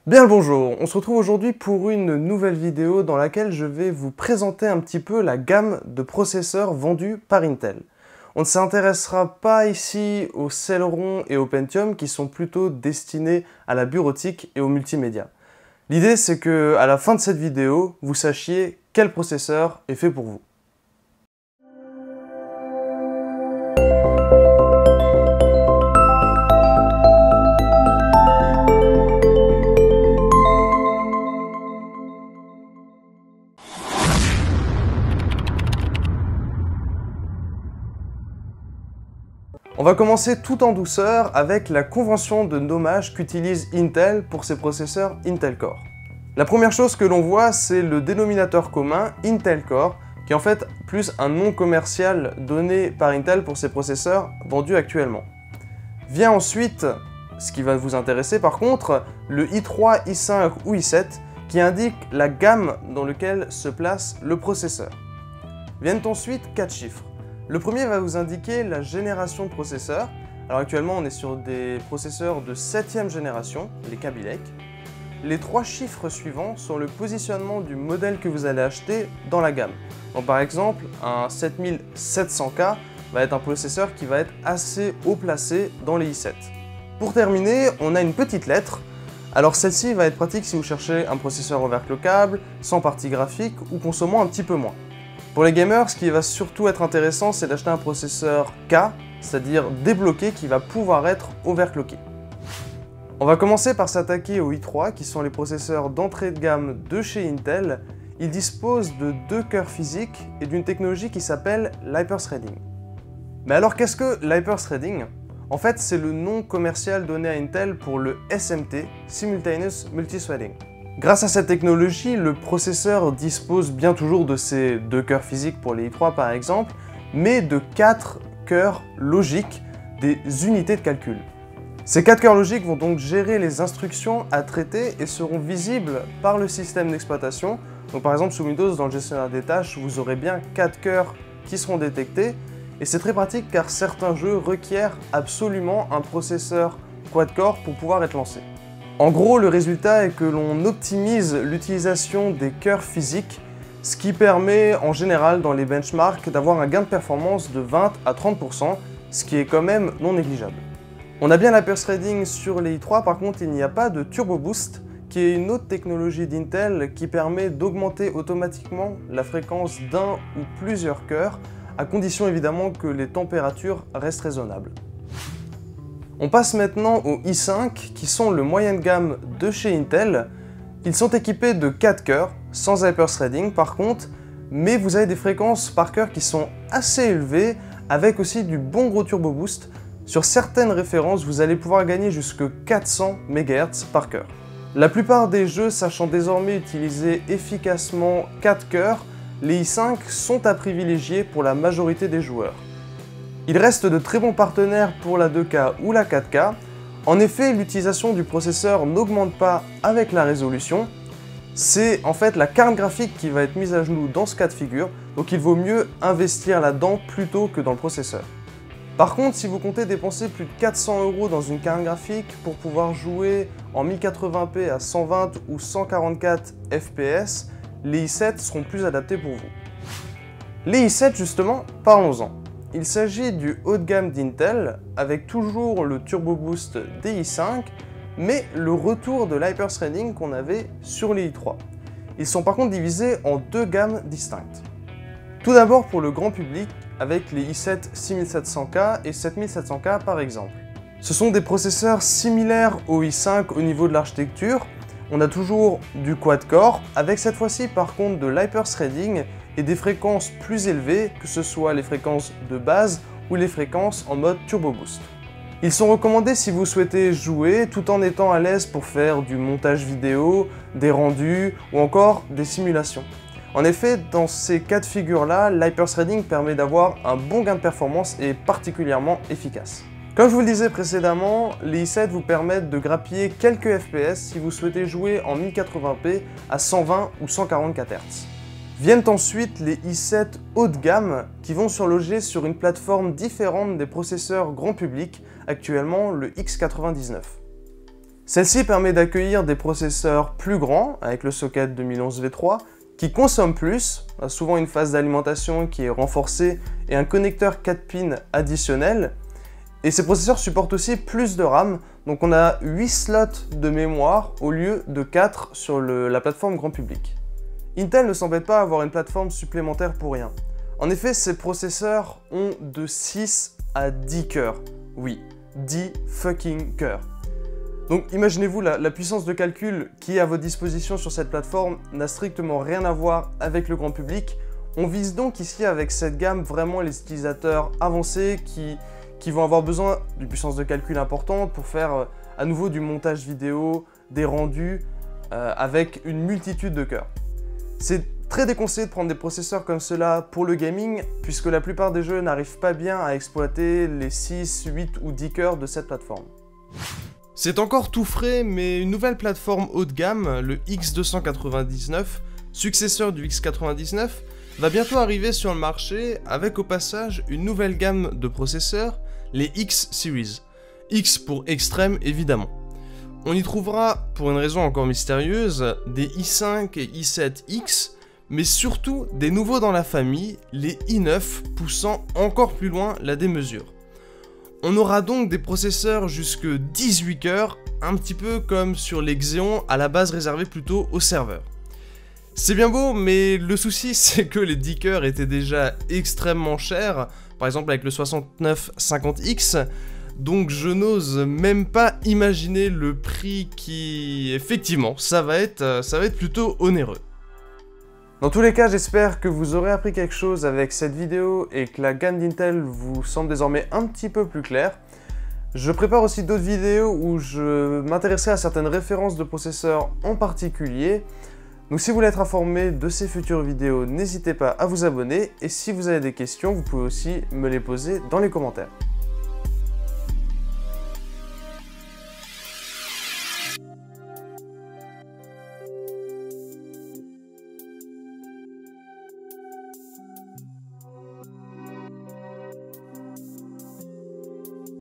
Bien le bonjour, on se retrouve aujourd'hui pour une nouvelle vidéo dans laquelle je vais vous présenter un petit peu la gamme de processeurs vendus par Intel. On ne s'intéressera pas ici aux Celeron et aux Pentium qui sont plutôt destinés à la bureautique et au multimédia. L'idée c'est que à la fin de cette vidéo, vous sachiez quel processeur est fait pour vous. On va commencer tout en douceur avec la convention de nommage qu'utilise Intel pour ses processeurs Intel Core. La première chose que l'on voit, c'est le dénominateur commun Intel Core, qui est en fait plus un nom commercial donné par Intel pour ses processeurs vendus actuellement. Vient ensuite, ce qui va vous intéresser par contre, le i3, i5 ou i7, qui indique la gamme dans laquelle se place le processeur. Viennent ensuite 4 chiffres. Le premier va vous indiquer la génération de processeurs. Alors actuellement on est sur des processeurs de 7e génération, les Kaby Lake. Les 3 chiffres suivants sont le positionnement du modèle que vous allez acheter dans la gamme. Donc par exemple, un 7700K va être un processeur qui va être assez haut placé dans les i7. Pour terminer, on a une petite lettre. Alors celle-ci va être pratique si vous cherchez un processeur overclockable, sans partie graphique ou consommant un petit peu moins. Pour les gamers, ce qui va surtout être intéressant, c'est d'acheter un processeur K, c'est-à-dire débloqué, qui va pouvoir être overclocké. On va commencer par s'attaquer aux i3, qui sont les processeurs d'entrée de gamme de chez Intel. Ils disposent de 2 cœurs physiques et d'une technologie qui s'appelle l'hyperthreading. Mais alors qu'est-ce que l'hyperthreading? En fait, c'est le nom commercial donné à Intel pour le SMT, Simultaneous Multithreading. Grâce à cette technologie, le processeur dispose bien toujours de ses 2 cœurs physiques pour les i3 par exemple, mais de 4 cœurs logiques, des unités de calcul. Ces 4 cœurs logiques vont donc gérer les instructions à traiter et seront visibles par le système d'exploitation. Donc par exemple sous Windows, dans le gestionnaire des tâches, vous aurez bien 4 cœurs qui seront détectés, et c'est très pratique car certains jeux requièrent absolument un processeur quad-core pour pouvoir être lancé. En gros, le résultat est que l'on optimise l'utilisation des cœurs physiques, ce qui permet en général dans les benchmarks d'avoir un gain de performance de 20 à 30%, ce qui est quand même non négligeable. On a bien l'hyperthreading sur les i3, par contre il n'y a pas de Turbo Boost, qui est une autre technologie d'Intel qui permet d'augmenter automatiquement la fréquence d'un ou plusieurs cœurs, à condition évidemment que les températures restent raisonnables. On passe maintenant aux i5 qui sont le moyen de gamme de chez Intel. Ils sont équipés de 4 cœurs, sans hyperthreading par contre, mais vous avez des fréquences par cœur qui sont assez élevées, avec aussi du bon gros turbo boost. Sur certaines références, vous allez pouvoir gagner jusque 400 MHz par cœur. La plupart des jeux sachant désormais utiliser efficacement 4 cœurs, les i5 sont à privilégier pour la majorité des joueurs. Il reste de très bons partenaires pour la 2K ou la 4K. En effet, l'utilisation du processeur n'augmente pas avec la résolution. C'est en fait la carte graphique qui va être mise à genoux dans ce cas de figure, donc il vaut mieux investir là-dedans plutôt que dans le processeur. Par contre, si vous comptez dépenser plus de 400 € dans une carte graphique pour pouvoir jouer en 1080p à 120 ou 144 fps, les i7 seront plus adaptés pour vous. Les i7 justement, parlons-en. Il s'agit du haut de gamme d'Intel, avec toujours le turbo boost des i5, mais le retour de l'hyperthreading qu'on avait sur les i3. Ils sont par contre divisés en 2 gammes distinctes. Tout d'abord pour le grand public, avec les i7 6700K et 7700K par exemple. Ce sont des processeurs similaires aux i5 au niveau de l'architecture. On a toujours du quad-core, avec cette fois-ci par contre de l'hyperthreading et des fréquences plus élevées, que ce soit les fréquences de base ou les fréquences en mode turbo boost. Ils sont recommandés si vous souhaitez jouer tout en étant à l'aise pour faire du montage vidéo, des rendus ou encore des simulations. En effet, dans ces cas de figure-là, l'hyperthreading permet d'avoir un bon gain de performance et est particulièrement efficace. Comme je vous le disais précédemment, les i7 vous permettent de grappiller quelques FPS si vous souhaitez jouer en 1080p à 120 ou 144 Hz. Viennent ensuite les i7 haut de gamme qui vont surloger sur une plateforme différente des processeurs grand public, actuellement le X99. Celle-ci permet d'accueillir des processeurs plus grands, avec le socket 2011 V3, qui consomment plus, a souvent une phase d'alimentation qui est renforcée et un connecteur 4 pins additionnel. Et ces processeurs supportent aussi plus de RAM, donc on a 8 slots de mémoire au lieu de 4 sur la plateforme grand public. Intel ne s'embête pas à avoir une plateforme supplémentaire pour rien. En effet, ces processeurs ont de 6 à 10 cœurs. Oui, 10 fucking cœurs. Donc imaginez-vous la puissance de calcul qui est à votre disposition sur cette plateforme n'a strictement rien à voir avec le grand public. On vise donc ici avec cette gamme vraiment les utilisateurs avancés qui vont avoir besoin d'une puissance de calcul importante pour faire à nouveau du montage vidéo, des rendus avec une multitude de cœurs. C'est très déconseillé de prendre des processeurs comme cela pour le gaming puisque la plupart des jeux n'arrivent pas bien à exploiter les 6, 8 ou 10 cœurs de cette plateforme. C'est encore tout frais, mais une nouvelle plateforme haut de gamme, le X299, successeur du X99, va bientôt arriver sur le marché avec au passage une nouvelle gamme de processeurs, les X-Series. X pour extrême évidemment. On y trouvera, pour une raison encore mystérieuse, des i5 et i7X, mais surtout des nouveaux dans la famille, les i9 poussant encore plus loin la démesure. On aura donc des processeurs jusque 18 cœurs, un petit peu comme sur les Xeon à la base réservés plutôt aux serveurs. C'est bien beau, mais le souci c'est que les 10 cœurs étaient déjà extrêmement chers, par exemple avec le 6950X, donc je n'ose même pas imaginer le prix qui... Effectivement, ça va être plutôt onéreux. Dans tous les cas, j'espère que vous aurez appris quelque chose avec cette vidéo et que la gamme d'Intel vous semble désormais un petit peu plus claire. Je prépare aussi d'autres vidéos où je m'intéresserai à certaines références de processeurs en particulier. Donc si vous voulez être informé de ces futures vidéos, n'hésitez pas à vous abonner. Et si vous avez des questions, vous pouvez aussi me les poser dans les commentaires.